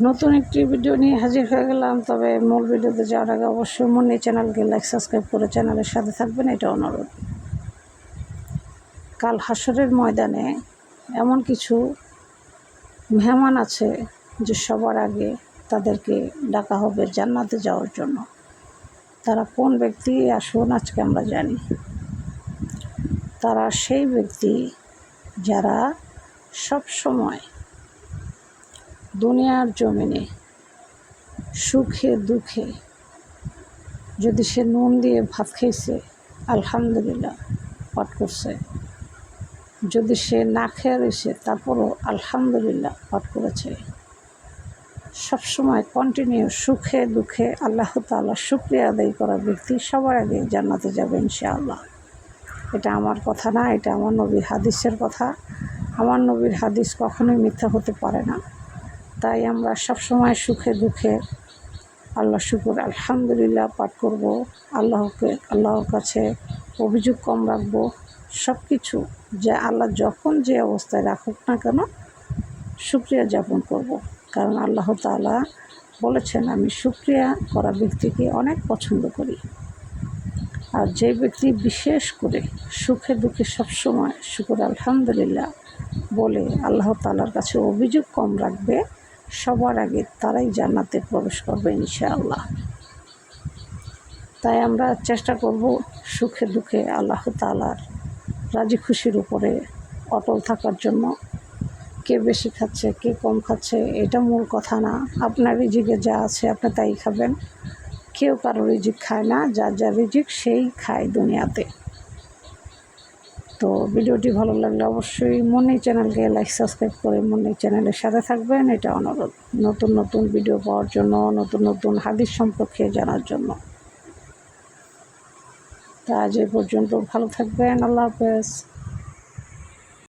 নতুন একটি ভিডিও নিয়ে হাজির হয়ে গেলাম। তবে মূল ভিডিওতে যাওয়ার আগে অবশ্যই মনে চ্যানেলকে লাইক সাবস্ক্রাইব করে চ্যানেলের সাথে থাকবেন, এটা অনুরোধ। কাল হাসরের ময়দানে এমন কিছু মেহমান আছে যে সবার আগে তাদেরকে ডাকা হবে জান্নাতে যাওয়ার জন্য। তারা কোন ব্যক্তি আসুন আজকে আমরা জানি। তারা সেই ব্যক্তি যারা সব সময় দুনিয়ার জমিনে সুখে দুঃখে, যদি সে নুন দিয়ে ভাত খেয়েছে আলহামদুলিল্লাহ পাঠ করছে, যদি সে না খেয়ে রয়েছে তারপরও আলহামদুলিল্লাহ পাঠ করেছে। সবসময় কন্টিনিউ সুখে দুঃখে আল্লাহ তাআলা শুকরিয়া আদায় করা ব্যক্তি সবার আগে জান্নাতে যাবে ইনশাআল্লাহ। এটা আমার কথা না, এটা আমার নবীর হাদিসের কথা। আমার নবীর হাদিস কখনোই মিথ্যা হতে পারে না। তাই আমরা সবসময় সুখে দুঃখে আল্লাহ শুকুর আলহামদুলিল্লাহ পাঠ করব। আল্লাহর কাছে অভিযোগ কম রাখবো। সব কিছু যে আল্লাহ যখন যে অবস্থায় রাখুক না কেন শুকরিয়া যাপন করব। কারণ আল্লাহ তাআলা বলেছেন, আমি শুকরিয়া করা ব্যক্তিকে অনেক পছন্দ করি। আর যে ব্যক্তি বিশেষ করে সুখে দুঃখে সবসময় শুকুর আলহামদুলিল্লাহ বলে আল্লাহ তাআলার কাছে অভিযোগ কম রাখবে, সবার আগে তারাই জান্নাতে প্রবেশ করবে ইনশাআল্লাহ। তাই আমরা চেষ্টা করব সুখে দুঃখে আল্লাহ তাআলার রাজি খুশির উপরে অটল থাকার জন্য। কে বেশি খাচ্ছে কে কম খাচ্ছে এটা মূল কথা না। আপনার রিজিকে যা আছে আপনি তাই খাবেন। কেউ কারো রিজিক খায় না, যার যার রিজিক সেই খায় দুনিয়াতে। তো ভিডিওটি ভালো লাগলে অবশ্যই মনে চ্যানেলকে লাইক সাবস্ক্রাইব করে মনে চ্যানেলের সাথে থাকবেন, এটা অনুরোধ। নতুন নতুন ভিডিও পাওয়ার জন্য, নতুন নতুন হাদিস সম্পর্কে জানার জন্য। তা আজ এ পর্যন্ত, ভালো থাকবেন, আল্লাহ হাফেজ।